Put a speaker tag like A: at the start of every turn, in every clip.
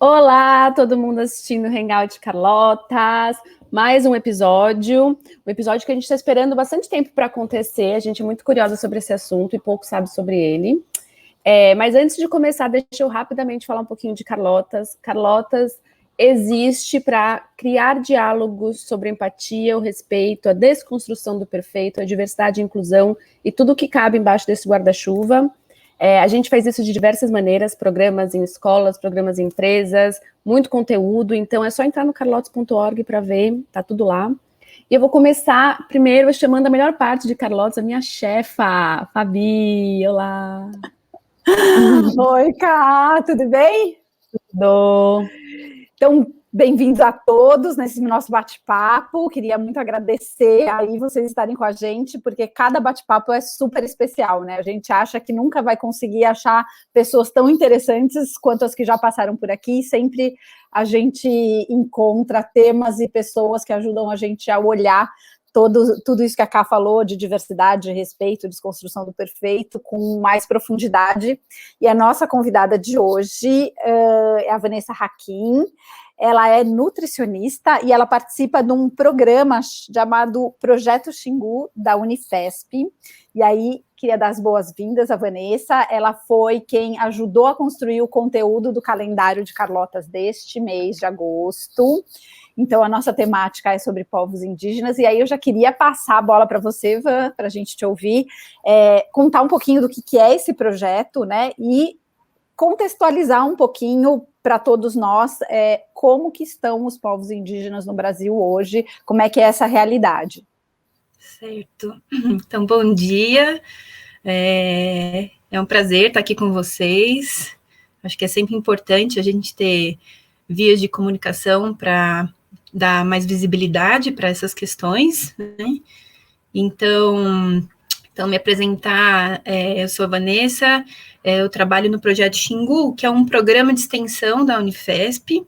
A: Olá, todo mundo assistindo o Hangout Carlotas, mais um episódio que a gente está esperando bastante tempo para acontecer, a gente é muito curiosa sobre esse assunto e pouco sabe sobre ele. Mas antes de começar, deixa eu rapidamente falar um pouquinho de Carlotas. Carlotas existe para criar diálogos sobre empatia, o respeito, a desconstrução do perfeito, a diversidade e inclusão e tudo que cabe embaixo desse guarda-chuva. A gente faz isso de diversas maneiras, programas em escolas, programas em empresas, muito conteúdo, então é só entrar no carlotes.org para ver, tá tudo lá. E eu vou começar primeiro chamando a melhor parte de Carlotes, a minha chefa, Fabi, olá.
B: Oi, Cá, tudo bem?
A: Tudo.
B: Então, bem-vindos a todos nesse nosso bate-papo. Queria muito agradecer aí vocês estarem com a gente, porque cada bate-papo é super especial, né? A gente acha que nunca vai conseguir achar pessoas tão interessantes quanto as que já passaram por aqui. Sempre a gente encontra temas e pessoas que ajudam a gente a olhar tudo isso que a Ká falou de diversidade, respeito, desconstrução do perfeito, com mais profundidade. E a nossa convidada de hoje é a Vanessa Hakim. Ela é nutricionista e ela participa de um programa chamado Projeto Xingu, da Unifesp. E aí, queria dar as boas-vindas à Vanessa. Ela foi quem ajudou a construir o conteúdo do calendário de Carlotas deste mês de agosto. Então, a nossa temática é sobre povos indígenas, e aí eu já queria passar a bola para você, Van, para a gente te ouvir, contar um pouquinho do que é esse projeto, né, e contextualizar um pouquinho para todos nós como que estão os povos indígenas no Brasil hoje, como é que é essa realidade.
C: Certo. Então, bom dia. É um prazer estar aqui com vocês. Acho que é sempre importante a gente ter vias de comunicação para dar mais visibilidade para essas questões, né? Então, me apresentar, eu sou a Vanessa, eu trabalho no Projeto Xingu, que é um programa de extensão da Unifesp,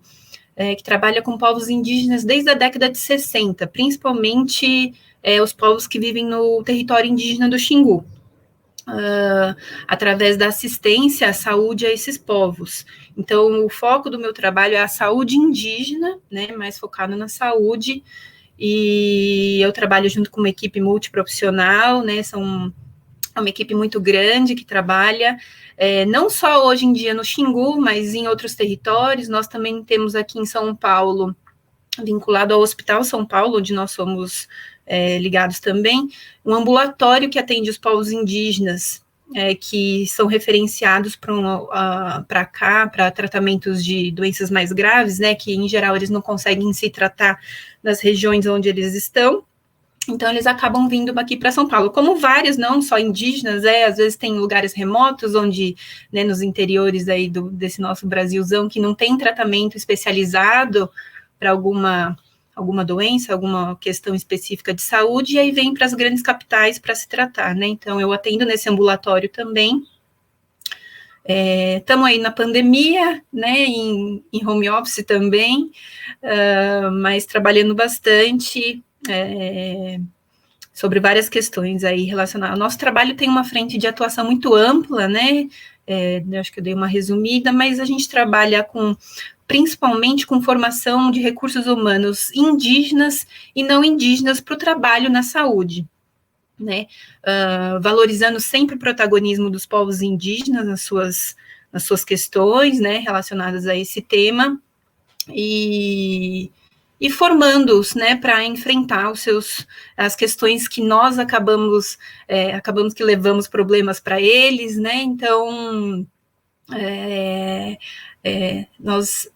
C: que trabalha com povos indígenas desde a década de 60, principalmente os povos que vivem no território indígena do Xingu, através da assistência à saúde a esses povos. Então, o foco do meu trabalho é a saúde indígena, né, mais focado na saúde, e eu trabalho junto com uma equipe multiprofissional, né, é uma equipe muito grande que trabalha, não só hoje em dia no Xingu, mas em outros territórios. Nós também temos aqui em São Paulo, vinculado ao Hospital São Paulo, onde nós somos ligados também, um ambulatório que atende os povos indígenas, que são referenciados para cá, para tratamentos de doenças mais graves, né, que em geral eles não conseguem se tratar nas regiões onde eles estão. Então, eles acabam vindo aqui para São Paulo, como vários, não só indígenas, às vezes tem lugares remotos, onde, né, nos interiores aí desse nosso Brasilzão, que não tem tratamento especializado para alguma doença, alguma questão específica de saúde, e aí vem para as grandes capitais para se tratar, né? Então, eu atendo nesse ambulatório também. Estamos aí na pandemia, né, em home office também, mas trabalhando bastante sobre várias questões aí relacionadas. O nosso trabalho tem uma frente de atuação muito ampla, né? Acho que eu dei uma resumida, mas a gente trabalha principalmente com formação de recursos humanos indígenas e não indígenas para o trabalho na saúde, né? Valorizando sempre o protagonismo dos povos indígenas nas suas questões, né, relacionadas a esse tema, e formando-os, né, para enfrentar as questões que nós acabamos que levamos problemas para eles, né? Então, nós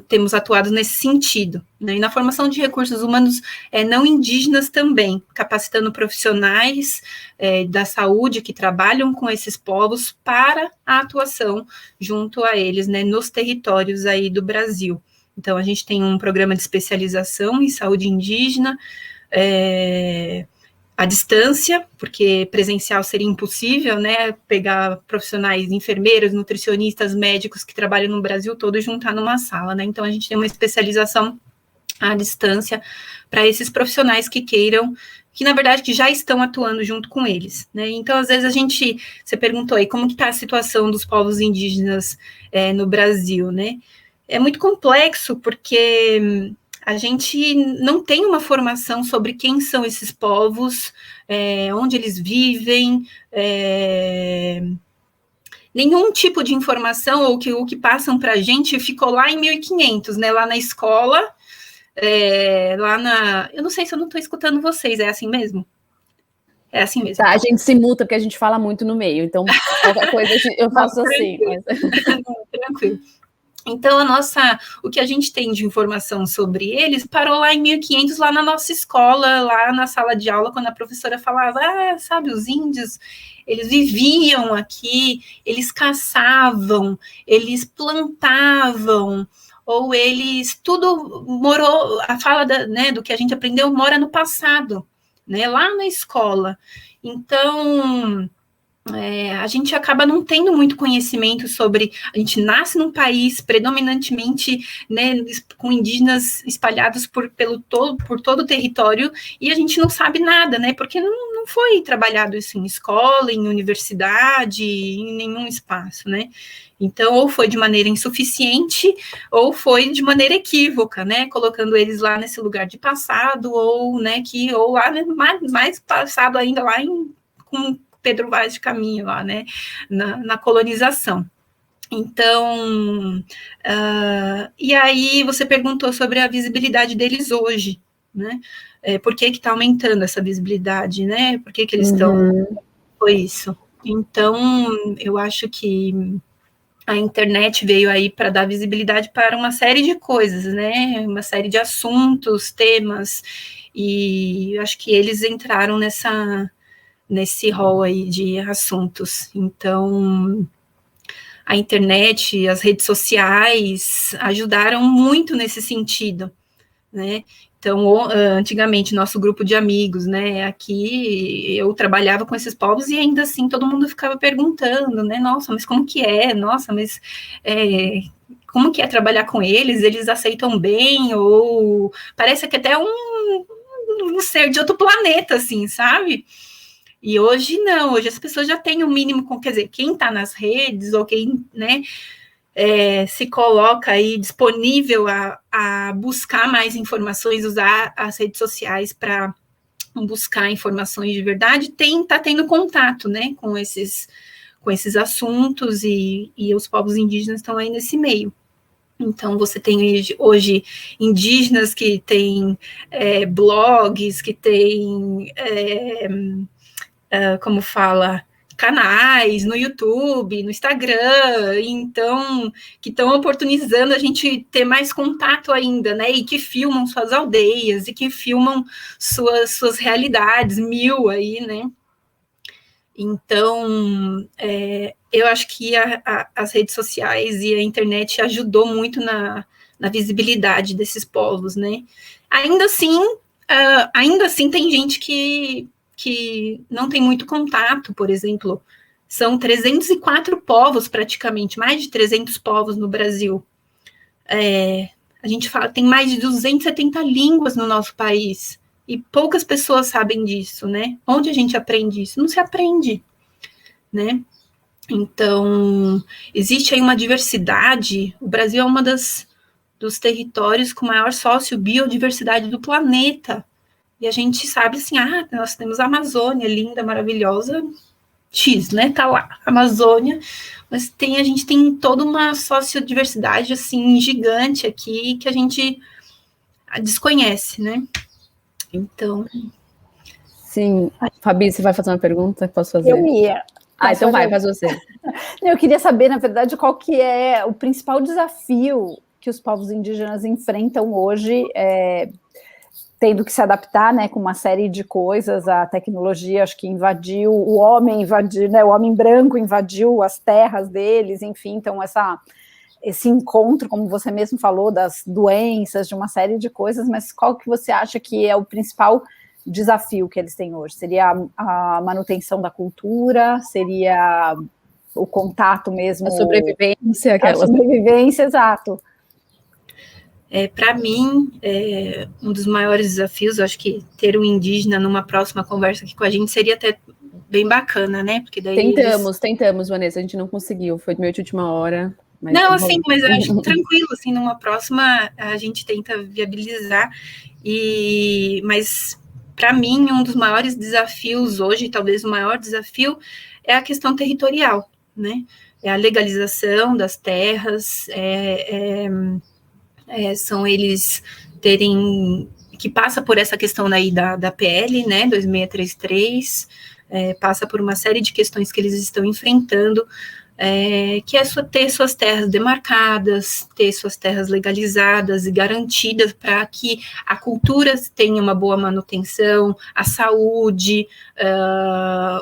C: temos atuado nesse sentido, né? E na formação de recursos humanos não indígenas também, capacitando profissionais da saúde que trabalham com esses povos para a atuação junto a eles, né, nos territórios aí do Brasil. Então, a gente tem um programa de especialização em saúde indígena, à distância, porque presencial seria impossível, né, pegar profissionais, enfermeiros, nutricionistas, médicos que trabalham no Brasil todo e juntar numa sala, né? Então, a gente tem uma especialização à distância para esses profissionais que queiram, que na verdade que já estão atuando junto com eles, né? Então, às vezes você perguntou aí como que está a situação dos povos indígenas no Brasil, né? é muito complexo, porque a gente não tem uma formação sobre quem são esses povos, onde eles vivem, nenhum tipo de informação, ou o que passam para a gente ficou lá em 1500, né, lá na escola, eu não sei se eu não estou escutando vocês, é assim mesmo? É assim mesmo.
A: Tá, a gente se muta porque a gente fala muito no meio, então qualquer coisa eu faço assim. Mas...
C: Tranquilo. Então, o que a gente tem de informação sobre eles parou lá em 1500, lá na nossa escola, lá na sala de aula, quando a professora falava, sabe, os índios, eles viviam aqui, eles caçavam, eles plantavam, ou eles, tudo morou, a fala do que a gente aprendeu mora no passado, né, lá na escola. Então... a gente acaba não tendo muito conhecimento sobre... A gente nasce num país predominantemente, né, com indígenas espalhados por todo o território, e a gente não sabe nada, né, porque não foi trabalhado isso em escola, em universidade, em nenhum espaço, né. Então, ou foi de maneira insuficiente, ou foi de maneira equívoca, né, colocando eles lá nesse lugar de passado, ou, né, ou lá, né, mais passado ainda, lá com Pedro Vaz de Caminha, lá, né, na colonização. Então, e aí você perguntou sobre a visibilidade deles hoje, né, por que está aumentando essa visibilidade, né, por que eles estão... Foi isso. Então, eu acho que a internet veio aí para dar visibilidade para uma série de coisas, né, uma série de assuntos, temas, e acho que eles entraram nesse rol aí de assuntos. Então, a internet, as redes sociais ajudaram muito nesse sentido, né? Então, antigamente, nosso grupo de amigos, né, aqui, eu trabalhava com esses povos e ainda assim todo mundo ficava perguntando, né, nossa, mas como que é? Nossa, mas como que é trabalhar com eles? Eles aceitam bem? Ou parece que até um ser de outro planeta, assim, sabe? E hoje não, hoje as pessoas já têm o mínimo, quer dizer, quem está nas redes, ou quem, né, se coloca aí disponível a buscar mais informações, usar as redes sociais para buscar informações de verdade, está tendo contato, né, com esses assuntos, e os povos indígenas estão aí nesse meio. Então, você tem hoje indígenas que têm blogs, que têm... como fala, canais no YouTube, no Instagram, então, que estão oportunizando a gente ter mais contato ainda, né, e que filmam suas aldeias, e que filmam suas realidades, aí, né. Então, eu acho que as redes sociais e a internet ajudou muito na visibilidade desses povos, né. Ainda assim tem gente que não tem muito contato, por exemplo, são 304 povos praticamente, mais de 300 povos no Brasil. A gente fala, tem mais de 270 línguas no nosso país, e poucas pessoas sabem disso, né? Onde a gente aprende isso? Não se aprende, né? Então, existe aí uma diversidade. O Brasil é uma dos territórios com maior sociobiodiversidade do planeta. E a gente sabe assim, nós temos a Amazônia, linda, maravilhosa, X, né, tá lá, Amazônia, mas a gente tem toda uma sociodiversidade, assim, gigante aqui, que a gente desconhece, né, então...
A: Sim, Fabi, você vai fazer uma pergunta? Posso fazer?
B: Eu ia.
A: Então faz você.
B: Eu queria saber, na verdade, qual que é o principal desafio que os povos indígenas enfrentam hoje, tendo que se adaptar, né, com uma série de coisas. A tecnologia, acho que invadiu, o homem invadiu, né, o homem branco invadiu as terras deles, enfim, então esse encontro, como você mesmo falou, das doenças, de uma série de coisas, mas qual que você acha que é o principal desafio que eles têm hoje? Seria a manutenção da cultura? Seria o contato mesmo?
A: A sobrevivência,
B: aquela. A sobrevivência, exato.
C: Para mim, um dos maiores desafios, eu acho que ter um indígena numa próxima conversa aqui com a gente seria até bem bacana, né? Porque daí
A: tentamos, Vanessa, a gente não conseguiu, foi meio de última hora.
C: Não, assim, mas eu acho tranquilo, assim, numa próxima a gente tenta viabilizar, mas para mim um dos maiores desafios hoje, talvez o maior desafio, é a questão territorial, né? É a legalização das terras, são eles terem, que passa por essa questão aí da PL, né, 2633, passa por uma série de questões que eles estão enfrentando, que é ter suas terras demarcadas, ter suas terras legalizadas e garantidas para que a cultura tenha uma boa manutenção, a saúde,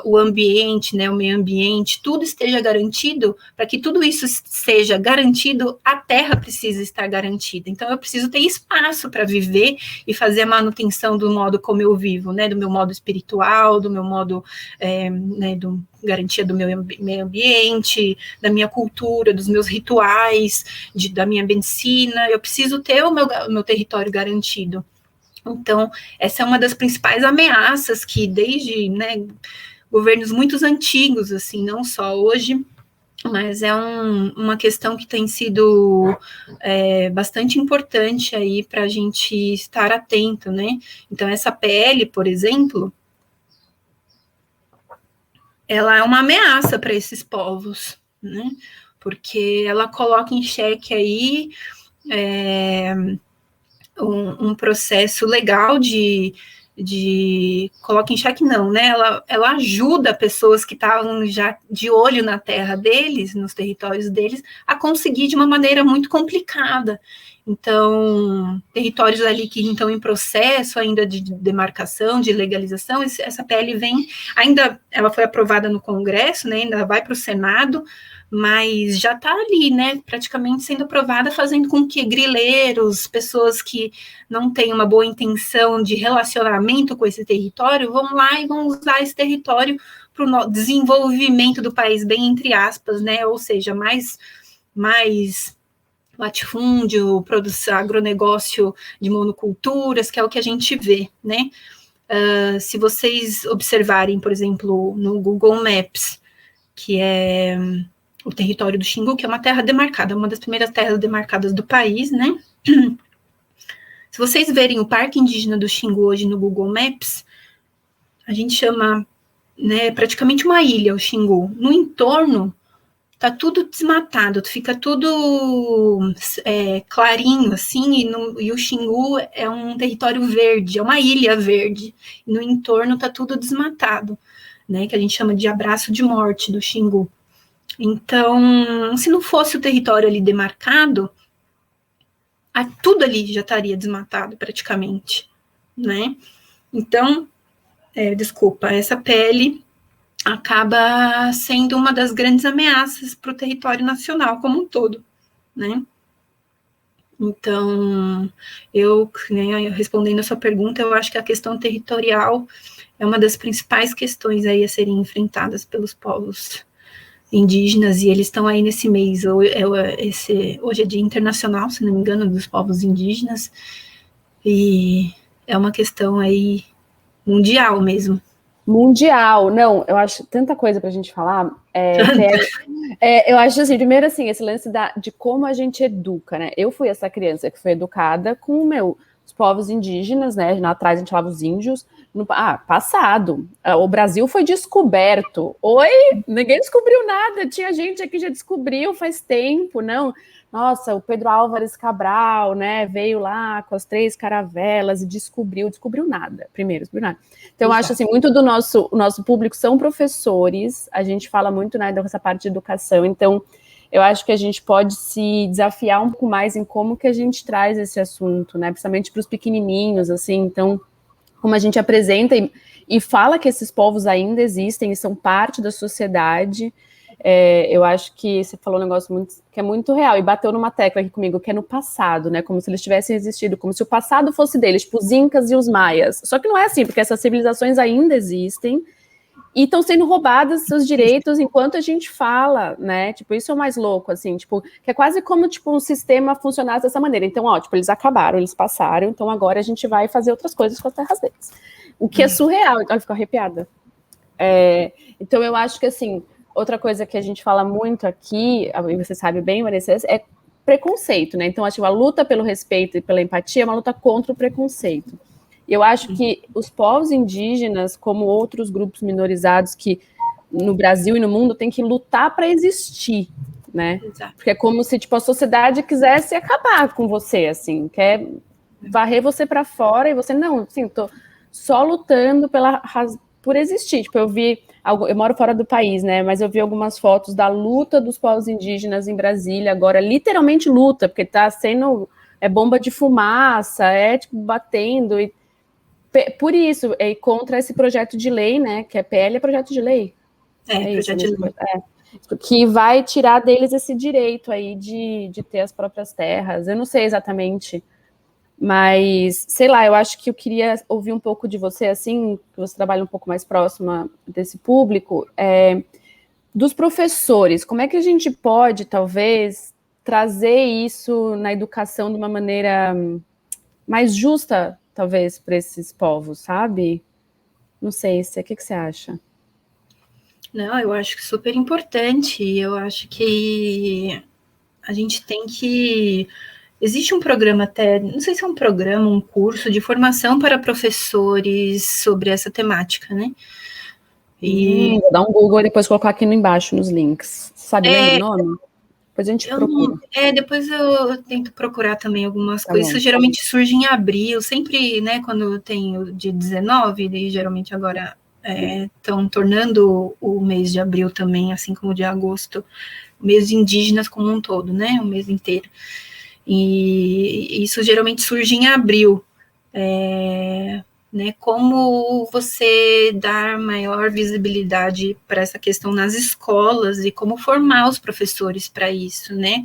C: o ambiente, né, o meio ambiente, tudo esteja garantido. Para que tudo isso seja garantido, a terra precisa estar garantida. Então, eu preciso ter espaço para viver e fazer a manutenção do modo como eu vivo, né, do meu modo espiritual, do meu modo, né, garantia do meu meio ambiente, da minha cultura, dos meus rituais, da minha medicina. Eu preciso ter o meu território garantido. Então, essa é uma das principais ameaças que desde, né, governos muito antigos, assim, não só hoje, mas é uma questão que tem sido bastante importante aí para a gente estar atento, né? Então, essa PL, por exemplo, ela é uma ameaça para esses povos, né? Porque ela coloca em xeque aí um processo legal coloca em xeque não, né? Ela ajuda pessoas que estavam já de olho na terra deles, nos territórios deles, a conseguir de uma maneira muito complicada. Então, territórios ali que estão em processo ainda de demarcação, de legalização, essa PL ela foi aprovada no Congresso, né, ainda vai para o Senado, mas já está ali, né, praticamente sendo aprovada, fazendo com que grileiros, pessoas que não têm uma boa intenção de relacionamento com esse território, vão lá e vão usar esse território para o desenvolvimento do país, bem entre aspas, né, ou seja, mais latifúndio, produção, agronegócio de monoculturas, que é o que a gente vê, né? Se vocês observarem, por exemplo, no Google Maps, que é o território do Xingu, que é uma terra demarcada, uma das primeiras terras demarcadas do país, né? Se vocês verem o Parque Indígena do Xingu hoje no Google Maps, a gente chama, né, praticamente uma ilha, o Xingu. No entorno, tá tudo desmatado, fica tudo clarinho, assim, e o Xingu é um território verde, é uma ilha verde, e no entorno tá tudo desmatado, né, que a gente chama de abraço de morte do Xingu. Então, se não fosse o território ali demarcado, tudo ali já estaria desmatado praticamente, né? Então, essa pele acaba sendo uma das grandes ameaças para o território nacional como um todo, né? Então, respondendo a sua pergunta, eu acho que a questão territorial é uma das principais questões aí a serem enfrentadas pelos povos indígenas, e eles estão aí nesse mês, hoje é Dia Internacional, se não me engano, dos povos indígenas, e é uma questão aí mundial mesmo.
A: Mundial, não, eu acho tanta coisa para a gente falar. Eu acho assim, primeiro assim, esse lance de como a gente educa, né? Eu fui essa criança que foi educada com os povos indígenas, né? Lá atrás a gente falava os índios. Passado. O Brasil foi descoberto. Oi? Ninguém descobriu nada. Tinha gente aqui que já descobriu faz tempo, não? Nossa, o Pedro Álvares Cabral, né? Veio lá com as 3 caravelas e descobriu nada. Primeiro, descobriu nada. Então, eu acho assim, muito do nosso público são professores. A gente fala muito, né, dessa parte de educação. Então, eu acho que a gente pode se desafiar um pouco mais em como que a gente traz esse assunto, né? Principalmente para os pequenininhos, assim. Então, como a gente apresenta e fala que esses povos ainda existem e são parte da sociedade. Eu acho que você falou um negócio que é muito real, e bateu numa tecla aqui comigo, que é no passado, né? Como se eles tivessem existido, como se o passado fosse deles, tipo os incas e os maias. Só que não é assim, porque essas civilizações ainda existem e estão sendo roubados seus direitos enquanto a gente fala, né? Tipo, isso é o mais louco, assim, tipo, que é quase como, tipo, um sistema funcionasse dessa maneira. Então, tipo, eles acabaram, eles passaram, então agora a gente vai fazer outras coisas com as terras deles. O que é surreal, então ela ficou arrepiada. Então, eu acho que, assim, outra coisa que a gente fala muito aqui, e você sabe bem, Vanessa, é preconceito, né? Então, acho que a luta pelo respeito e pela empatia é uma luta contra o preconceito. E eu acho que os povos indígenas, como outros grupos minorizados que no Brasil e no mundo, têm que lutar para existir, né?
C: Exato.
A: Porque é como se, tipo, a sociedade quisesse acabar com você, assim, quer varrer você para fora e você, não, assim, tô só lutando por existir. Tipo, eu moro fora do país, né, mas eu vi algumas fotos da luta dos povos indígenas em Brasília, agora, literalmente luta, porque tá sendo, bomba de fumaça, tipo, batendo, e por isso, contra esse projeto de lei, né, que é PL, é projeto de lei.
C: Projeto de lei.
A: Que vai tirar deles esse direito aí de ter as próprias terras. Eu não sei exatamente, mas, sei lá, eu acho que eu queria ouvir um pouco de você, assim, que você trabalha um pouco mais próxima desse público, dos professores. Como é que a gente pode, talvez, trazer isso na educação de uma maneira mais justa, talvez, para esses povos, sabe? Não sei, o que você acha?
C: Não, eu acho que super importante. Eu acho que a gente tem que... Existe um programa até, não sei se é um programa, um curso de formação para professores sobre essa temática, né?
A: Vou dar um Google e depois colocar aqui embaixo nos links. Sabe, lembra o nome? Depois a gente procura.
C: Depois eu tento procurar também algumas coisas.
A: Bom.
C: Isso geralmente surge em abril, sempre, né, quando tem o dia 19, e geralmente agora estão tornando o mês de abril também, assim como o de agosto, o mês de indígenas como um todo, né, o mês inteiro. E isso geralmente surge em abril, né, como você dar maior visibilidade para essa questão nas escolas e como formar os professores para isso, né,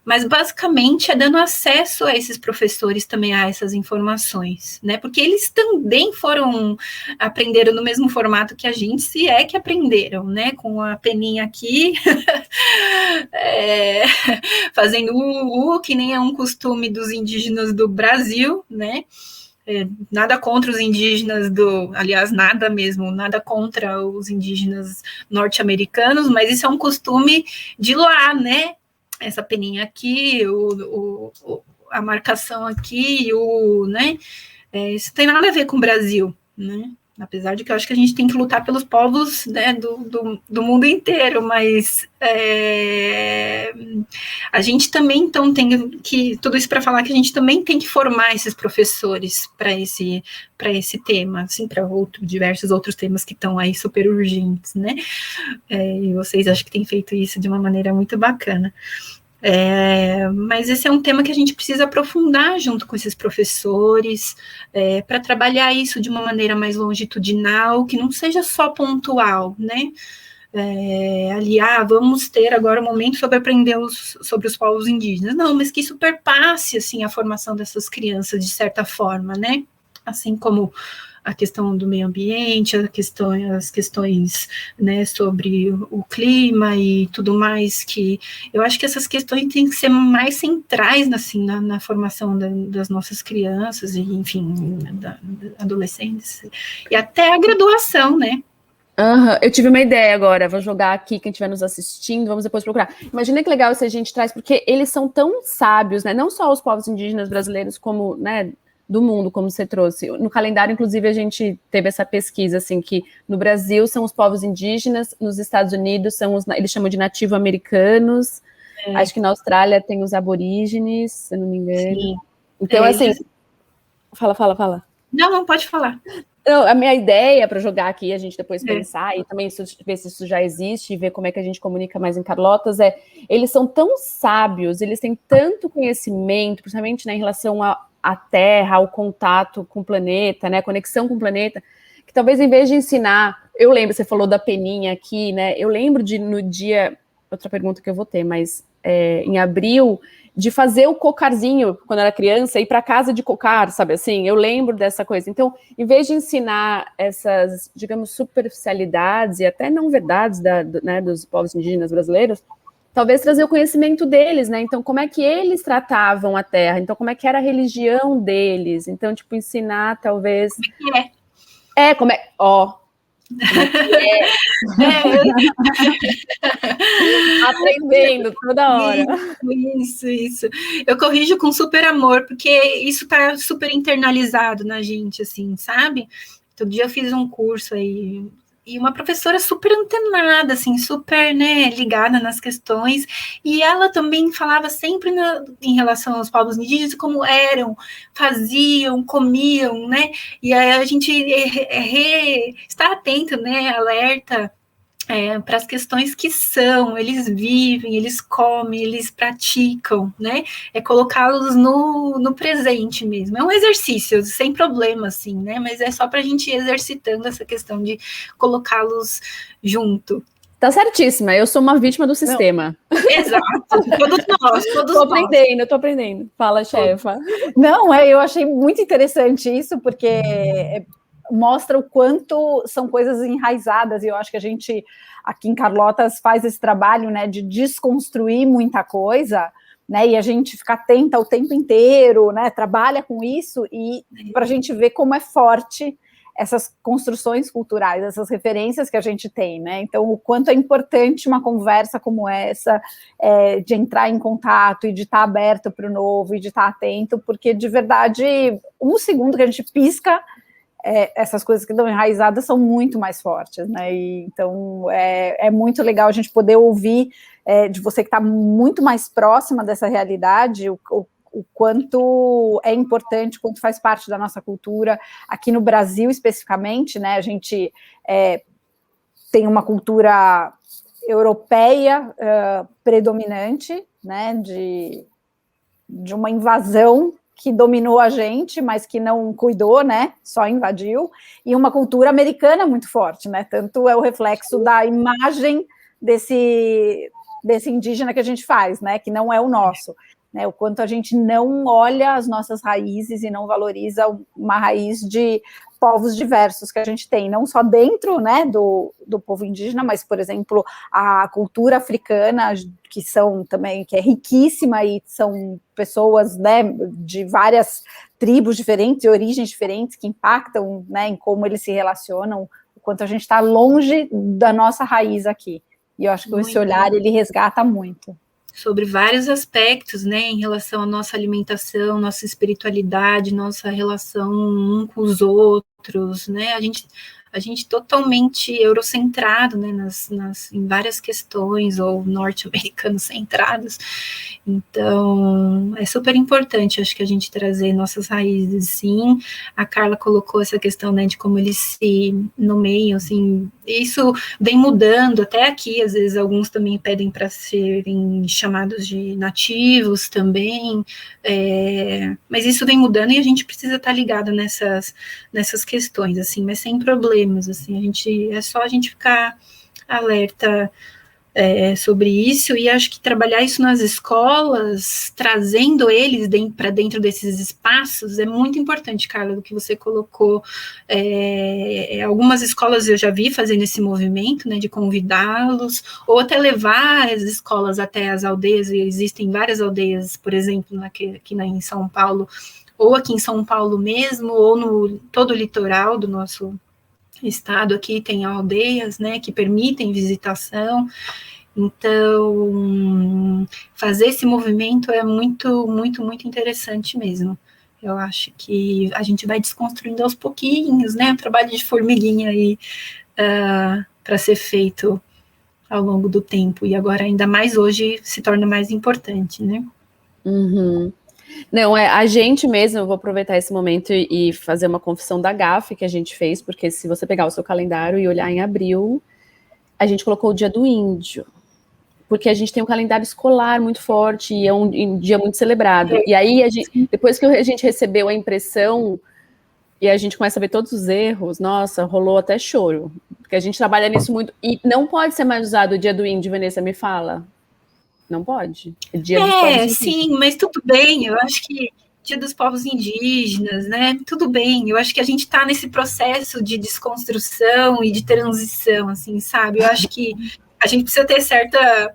C: mas basicamente é dando acesso a esses professores também a essas informações, né, porque eles também aprenderam no mesmo formato que a gente, se é que aprenderam, né, com a peninha aqui, fazendo que nem é um costume dos indígenas do Brasil, né, nada contra os indígenas aliás, nada mesmo, nada contra os indígenas norte-americanos, mas isso é um costume de lá, né, essa peninha aqui, a marcação aqui, né, isso tem nada a ver com o Brasil, né, apesar de que eu acho que a gente tem que lutar pelos povos, né, do mundo inteiro, mas a gente também, então, tem que, tudo isso para falar que a gente também tem que formar esses professores para esse tema, assim, para diversos outros temas que estão aí super urgentes, né, e vocês acho que têm feito isso de uma maneira muito bacana. Mas esse é um tema que a gente precisa aprofundar junto com esses professores, para trabalhar isso de uma maneira mais longitudinal, que não seja só pontual, né? Vamos ter agora um momento sobre aprender sobre os povos indígenas. Não, mas que isso perpasse, assim, a formação dessas crianças, de certa forma, né? Assim como a questão do meio ambiente, as questões, né, sobre o clima e tudo mais, que eu acho que essas questões têm que ser mais centrais, assim, na formação das nossas crianças, e, enfim, da adolescentes, e até a graduação, né?
A: Eu tive uma ideia agora, vou jogar aqui, quem estiver nos assistindo, vamos depois procurar. Imagina que legal se a gente traz, porque eles são tão sábios, né? Não só os povos indígenas brasileiros, como, né, do mundo, como você trouxe. No calendário, inclusive, a gente teve essa pesquisa, assim, que no Brasil são os povos indígenas, nos Estados Unidos eles chamam de nativo-americanos, acho que na Austrália tem os aborígenes, se eu não me engano. Sim. Então, assim... Fala.
C: Não, pode falar.
A: Não, a minha ideia para jogar aqui, a gente depois pensar, e também ver se isso já existe, e ver como é que a gente comunica mais em Carlotas, eles são tão sábios, eles têm tanto conhecimento, principalmente, né, em relação à Terra, ao contato com o planeta, né, a conexão com o planeta, que talvez em vez de ensinar, eu lembro, você falou da peninha aqui, né, eu lembro no dia, outra pergunta que eu vou ter, mas em abril, de fazer o cocarzinho, quando eu era criança, ir para casa de cocar, sabe assim? Eu lembro dessa coisa. Então, em vez de ensinar essas, digamos, superficialidades e até não verdades né, dos povos indígenas brasileiros, talvez trazer o conhecimento deles, né? Então, como é que eles tratavam a terra? Então, como é que era a religião deles? Então, tipo, ensinar, talvez...
C: Como é que é?
A: Ó, Aprendendo toda hora.
C: Isso. Eu corrijo com super amor, porque isso tá super internalizado na gente, assim, sabe? Todo dia eu fiz um curso aí, e uma professora super antenada, assim, super, né, ligada nas questões, e ela também falava sempre em relação aos povos indígenas, como eram, faziam, comiam, né, e aí a gente está atento, né, alerta, para as questões que são, eles vivem, eles comem, eles praticam, né? É colocá-los no presente mesmo. É um exercício, sem problema, assim, né? Mas é só para a gente ir exercitando essa questão de colocá-los junto.
A: Tá certíssima, eu sou uma vítima do sistema.
C: Não. Exato, todos nós.
A: Tô aprendendo. Fala, chefa.
B: Não, eu achei muito interessante isso, porque mostra o quanto são coisas enraizadas, e eu acho que a gente, aqui em Carlotas, faz esse trabalho, né, de desconstruir muita coisa, né, e a gente fica atenta o tempo inteiro, né, trabalha com isso, e para a gente ver como é forte essas construções culturais, essas referências que a gente tem, né, então o quanto é importante uma conversa como essa, de entrar em contato e de estar aberto para o novo, e de estar atento, porque de verdade, um segundo que a gente pisca, essas coisas que estão enraizadas são muito mais fortes, né, e, então é muito legal a gente poder ouvir de você que está muito mais próxima dessa realidade, o quanto é importante, quanto faz parte da nossa cultura, aqui no Brasil especificamente, né, a gente tem uma cultura europeia predominante, né, de uma invasão que dominou a gente, mas que não cuidou, né, só invadiu, e uma cultura americana muito forte, né, tanto é o reflexo da imagem desse indígena que a gente faz, né, que não é o nosso, né, o quanto a gente não olha as nossas raízes e não valoriza uma raiz de povos diversos que a gente tem, não só dentro, né, do povo indígena, mas, por exemplo, a cultura africana, que é riquíssima, e são pessoas, né, de várias tribos diferentes e origens diferentes que impactam, né, em como eles se relacionam, o quanto a gente está longe da nossa raiz aqui. E eu acho que esse olhar, ele resgata muito.
C: Sobre vários aspectos, né, em relação à nossa alimentação, nossa espiritualidade, nossa relação um com os outros, né, a gente totalmente eurocentrado, né, em várias questões, ou norte-americanos centrados, então é super importante, acho que a gente trazer nossas raízes, sim. A Carla colocou essa questão, né, de como eles se nomeiam, assim, isso vem mudando, até aqui, às vezes, alguns também pedem para serem chamados de nativos também, mas isso vem mudando e a gente precisa estar ligado nessas questões, assim, mas sem problemas, assim, é só a gente ficar alerta sobre isso, e acho que trabalhar isso nas escolas, trazendo eles para dentro desses espaços, é muito importante, Carla, do que você colocou. Algumas escolas eu já vi fazendo esse movimento, né, de convidá-los, ou até levar as escolas até as aldeias, e existem várias aldeias, por exemplo, aqui em São Paulo, ou aqui em São Paulo mesmo, ou no todo o litoral do nosso estado aqui tem aldeias, né, que permitem visitação. Então, fazer esse movimento é muito, muito, muito interessante mesmo. Eu acho que a gente vai desconstruindo aos pouquinhos, né, o trabalho de formiguinha aí para ser feito ao longo do tempo, e agora ainda mais hoje se torna mais importante, né?
A: Uhum. Não, a gente mesmo, eu vou aproveitar esse momento e fazer uma confissão da gafe que a gente fez, porque se você pegar o seu calendário e olhar em abril, a gente colocou o Dia do Índio, porque a gente tem um calendário escolar muito forte e é um dia muito celebrado. E aí, depois que a gente recebeu a impressão e a gente começa a ver todos os erros, nossa, rolou até choro, porque a gente trabalha nisso muito, e não pode ser mais usado o Dia do Índio, Vanessa, me fala. Não pode.
C: Sim, mas tudo bem, eu acho que Dia dos Povos Indígenas, né, tudo bem, eu acho que a gente está nesse processo de desconstrução e de transição, assim, sabe, eu acho que a gente precisa ter certa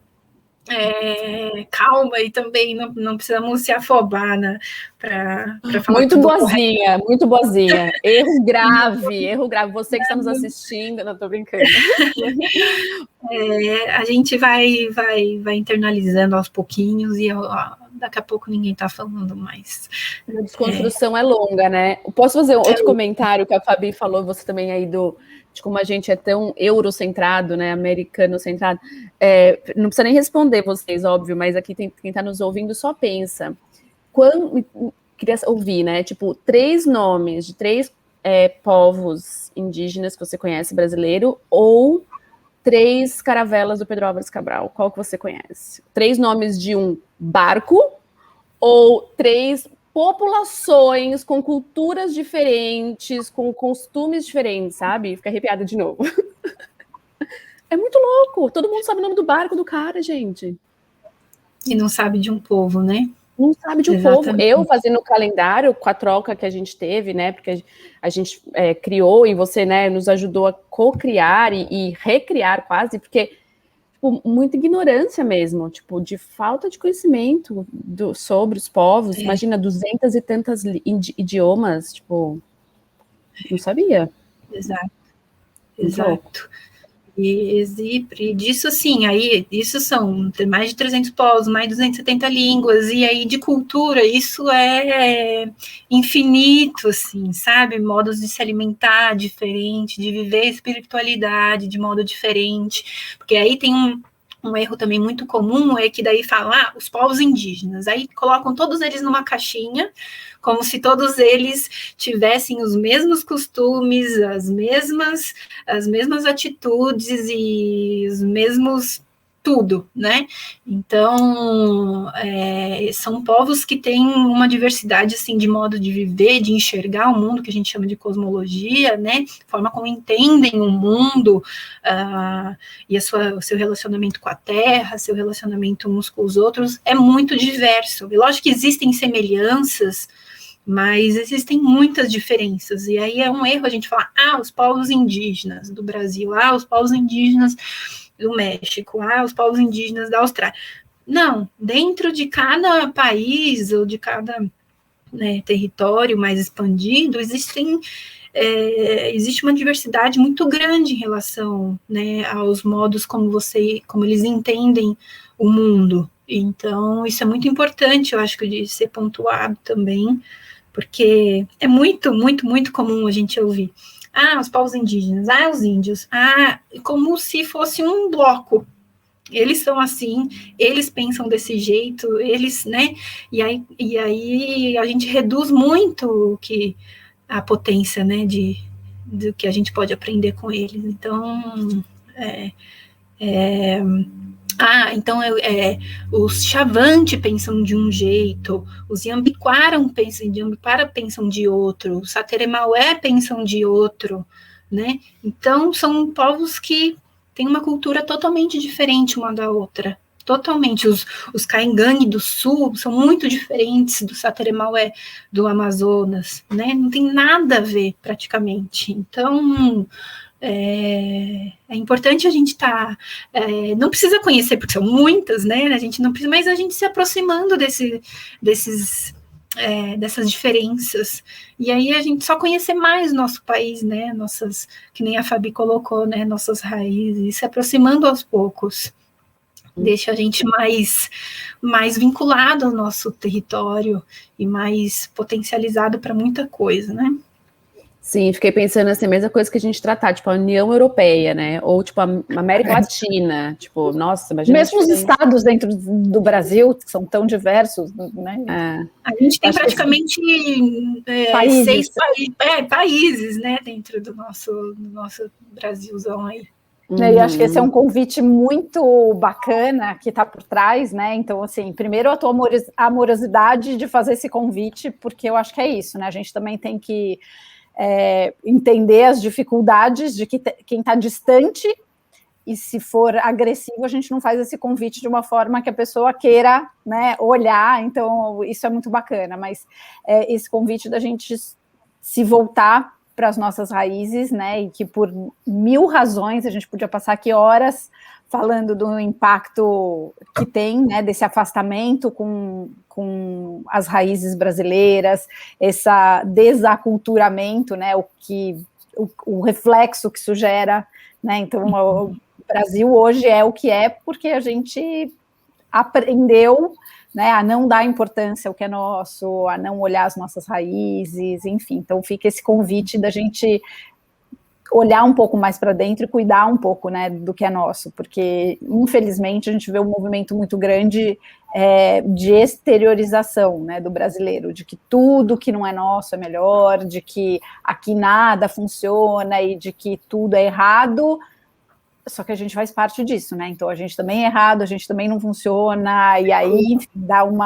C: calma e também não precisamos se afobar, né, para falar
A: muito
C: tudo
A: boazinha,
C: correto.
A: muito boazinha. Erro grave. Você que está nos assistindo, não estou brincando.
C: A gente vai internalizando aos pouquinhos e daqui a pouco ninguém está falando mais.
A: A desconstrução é longa, né? Posso fazer outro comentário que a Fabi falou, você também aí de como a gente é tão eurocentrado, né, americano-centrado. Não precisa nem responder vocês, óbvio, mas aqui quem está nos ouvindo só pensa. Queria ouvir, né, tipo, 3 nomes de 3 povos indígenas que você conhece brasileiro ou 3 caravelas do Pedro Álvares Cabral. Qual que você conhece? 3 nomes de um barco ou 3 populações com culturas diferentes, com costumes diferentes, sabe? Fica arrepiada de novo. É muito louco. Todo mundo sabe o nome do barco do cara, gente.
C: E não sabe de um povo, né?
A: Não sabe de um povo. Eu fazendo o calendário com a troca que a gente teve, né? Porque a gente criou e você, né, nos ajudou a co-criar e recriar quase, porque tipo, muita ignorância mesmo, tipo, de falta de conhecimento sobre os povos. Imagina, 200 e tantas idiomas, tipo, não sabia.
C: Exato. E disso, assim, aí, isso são mais de 300 povos, mais de 270 línguas, e aí de cultura, isso é infinito, assim, sabe? Modos de se alimentar diferente, de viver espiritualidade de modo diferente, porque aí tem um erro também muito comum, é que daí falam, os povos indígenas, aí colocam todos eles numa caixinha, como se todos eles tivessem os mesmos costumes, as mesmas atitudes e os mesmos tudo, né? Então, são povos que têm uma diversidade, assim, de modo de viver, de enxergar o mundo, que a gente chama de cosmologia, né? Forma como entendem o mundo e o seu relacionamento com a Terra, seu relacionamento uns com os outros, é muito diverso. E lógico que existem semelhanças, mas existem muitas diferenças, e aí é um erro a gente falar, os povos indígenas do Brasil, os povos indígenas do México, os povos indígenas da Austrália. Não, dentro de cada país, ou de cada território mais expandido, existe uma diversidade muito grande em relação, né, aos modos como eles entendem o mundo. Então, isso é muito importante, eu acho que de ser pontuado também, porque é muito, muito, muito comum a gente ouvir, os povos indígenas, os índios, como se fosse um bloco, eles são assim, eles pensam desse jeito, eles, né, e aí a gente reduz muito a potência, né, do que a gente pode aprender com eles. Então, então os Xavante pensam de um jeito, os Iambiquara pensam de outro, os Sateremaué pensam de outro, né? Então, são povos que têm uma cultura totalmente diferente uma da outra, totalmente. Os Caingangue do Sul são muito diferentes do Sateremaué do Amazonas, né? Não tem nada a ver, praticamente. Então, é importante a gente não precisa conhecer, porque são muitas, né? A gente não precisa, mas a gente se aproximando dessas diferenças. E aí a gente só conhecer mais nosso país, né? Que nem a Fabi colocou, né? Nossas raízes, se aproximando aos poucos. Deixa a gente mais vinculado ao nosso território e mais potencializado para muita coisa, né?
A: Sim, fiquei pensando assim, a mesma coisa que a gente tratar, tipo, a União Europeia, né? Ou, tipo, a América Latina, tipo, nossa, imagina.
B: Mesmo os estados dentro do Brasil, que são tão diversos, né?
C: A gente tem praticamente
B: países.
C: 6 países, né, dentro do nosso Brasilzão aí.
B: E acho que esse é um convite muito bacana que está por trás, né? Então, assim, primeiro a tua amorosidade de fazer esse convite, porque eu acho que é isso, né? A gente também tem que entender as dificuldades de quem está distante, e se for agressivo, a gente não faz esse convite de uma forma que a pessoa queira, né, olhar, então isso é muito bacana, mas esse convite da gente se voltar para as nossas raízes, né, e que por 1000 razões, a gente podia passar aqui horas falando do impacto que tem, né, desse afastamento com as raízes brasileiras, esse desaculturamento, né, o reflexo que isso gera, né, então o Brasil hoje é o que é porque a gente aprendeu, né, a não dar importância ao que é nosso, a não olhar as nossas raízes, enfim, então fica esse convite da gente olhar um pouco mais para dentro e cuidar um pouco, né, do que é nosso, porque, infelizmente, a gente vê um movimento muito grande de exteriorização, né, do brasileiro, de que tudo que não é nosso é melhor, de que aqui nada funciona e de que tudo é errado, só que a gente faz parte disso, né, então a gente também é errado, a gente também não funciona, e aí, enfim, dá um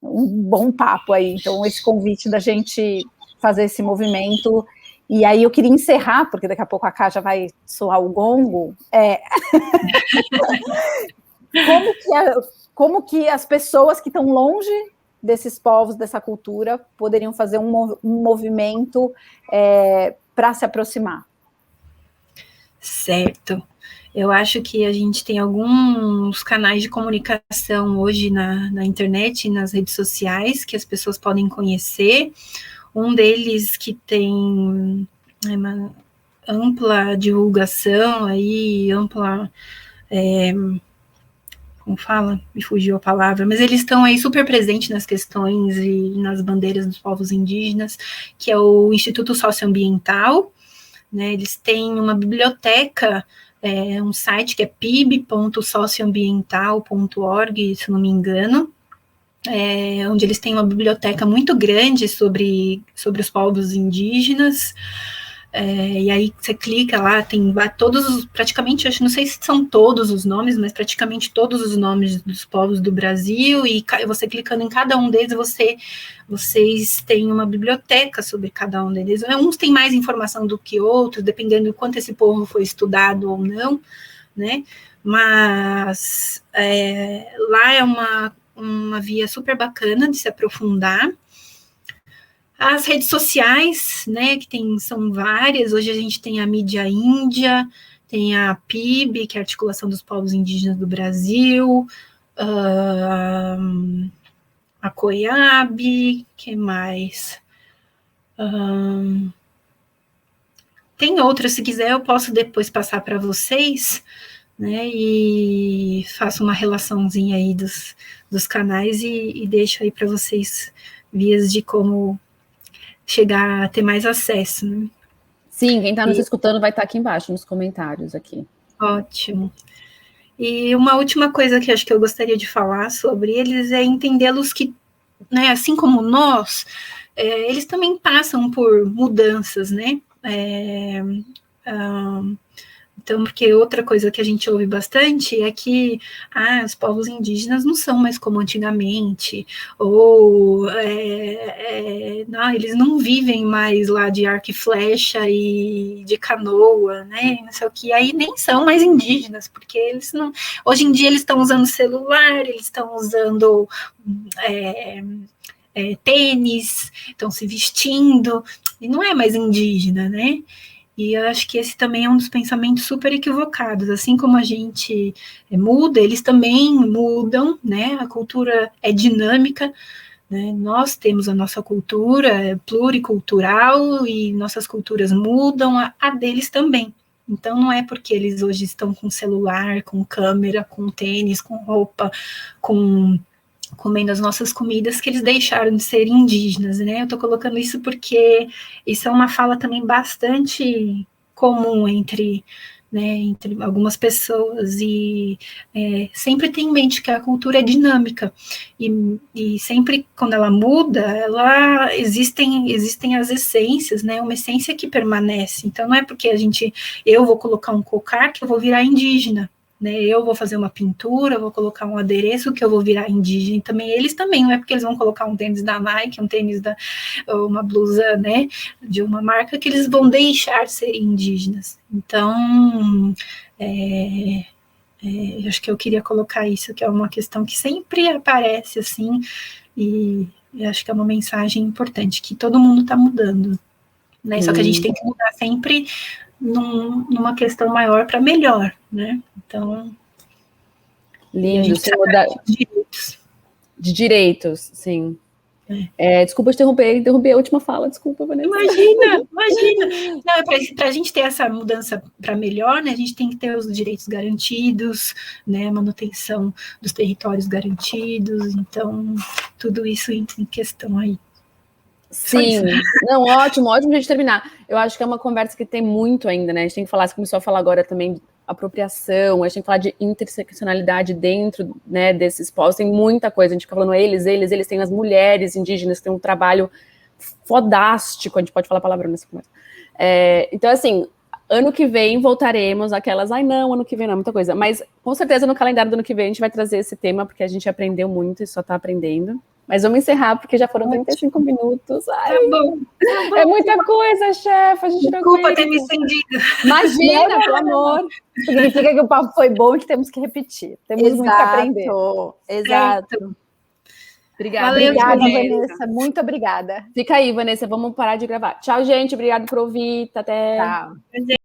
B: bom papo aí, então esse convite da gente fazer esse movimento. E aí eu queria encerrar, porque daqui a pouco a Ká já vai soar o gongo, como que as pessoas que estão longe desses povos, dessa cultura, poderiam fazer um movimento para se aproximar?
C: Certo. Eu acho que a gente tem alguns canais de comunicação hoje na internet e nas redes sociais que as pessoas podem conhecer. Um deles que tem uma ampla divulgação, aí, ampla, como fala? Me fugiu a palavra, mas eles estão aí super presentes nas questões e nas bandeiras dos povos indígenas, que é o Instituto Socioambiental, né? Eles têm uma biblioteca, um site que é pib.socioambiental.org, se não me engano, onde eles têm uma biblioteca muito grande sobre os povos indígenas, e aí você clica lá, tem praticamente, não sei se são todos os nomes, mas praticamente todos os nomes dos povos do Brasil, e você clicando em cada um deles, vocês têm uma biblioteca sobre cada um deles. Uns têm mais informação do que outros, dependendo do quanto esse povo foi estudado ou não, né, mas lá é uma via super bacana de se aprofundar. As redes sociais, né, são várias, hoje a gente tem a Mídia Índia, tem a PIB, que é a Articulação dos Povos Indígenas do Brasil, a COIAB, que mais? Tem outras, se quiser eu posso depois passar para vocês, né, e faço uma relaçãozinha aí dos canais e deixo aí para vocês vias de como chegar a ter mais acesso, né?
A: Sim, quem está nos escutando vai estar aqui embaixo, nos comentários aqui.
C: Ótimo. E uma última coisa que acho que eu gostaria de falar sobre eles é entendê-los que, né, assim como nós, eles também passam por mudanças, né? Então, porque outra coisa que a gente ouve bastante é que os povos indígenas não são mais como antigamente, ou não, eles não vivem mais lá de arco e flecha e de canoa, né, não sei o que, aí nem são mais indígenas, porque eles não, hoje em dia eles estão usando celular, eles estão usando tênis, estão se vestindo, e não é mais indígena, né? E eu acho que esse também é um dos pensamentos super equivocados. Assim como a gente muda, eles também mudam, né? A cultura é dinâmica, né? Nós temos a nossa cultura pluricultural e nossas culturas mudam, a deles também. Então, não é porque eles hoje estão com celular, com câmera, com tênis, com roupa, comendo as nossas comidas, que eles deixaram de ser indígenas, né? Eu estou colocando isso porque isso é uma fala também bastante comum entre algumas pessoas, e sempre tem em mente que a cultura é dinâmica, e sempre quando ela muda, existem as essências, né? Uma essência que permanece. Então não é porque eu vou colocar um cocar que eu vou virar indígena, né? Eu vou fazer uma pintura, vou colocar um adereço que eu vou virar indígena. Eles também, não é porque eles vão colocar um tênis da Nike, um tênis uma blusa, né, de uma marca, que eles vão deixar de ser indígenas. Então, eu acho que eu queria colocar isso, que é uma questão que sempre aparece assim, e eu acho que é uma mensagem importante, que todo mundo está mudando, né? Só que a gente tem que mudar sempre numa questão maior para melhor, né? Então,
A: Lindo. De direitos, sim. Desculpa interromper a última fala, desculpa, Vanessa.
C: Imagina. Não, para a gente ter essa mudança para melhor, né, a gente tem que ter os direitos garantidos, né, a manutenção dos territórios garantidos, então tudo isso entra em questão aí.
A: Sim, não, ótimo a gente terminar. Eu acho que é uma conversa que tem muito ainda, né? A gente tem que falar, você começou a falar agora também apropriação, a gente tem que falar de interseccionalidade dentro, né, desses povos, tem muita coisa, a gente fica falando eles têm as mulheres indígenas, tem um trabalho fodástico, a gente pode falar palavrão nessa conversa. Então, assim, ano que vem voltaremos aquelas, ano que vem não é muita coisa, mas com certeza no calendário do ano que vem a gente vai trazer esse tema, porque a gente aprendeu muito e só tá aprendendo. Mas vamos encerrar, porque já foram 35 minutos. Ai,
C: tá bom.
A: É muita coisa, chefe. A gente
C: Desculpa ter me estendido.
A: Imagina, pelo amor.
B: Significa que o papo foi bom e que temos que repetir. Temos muito que aprender.
A: Exato. Obrigada.
B: Obrigada, Vanessa. Muito obrigada.
A: Fica aí, Vanessa. Vamos parar de gravar. Tchau, gente. Obrigada por ouvir. Até.
B: Tchau.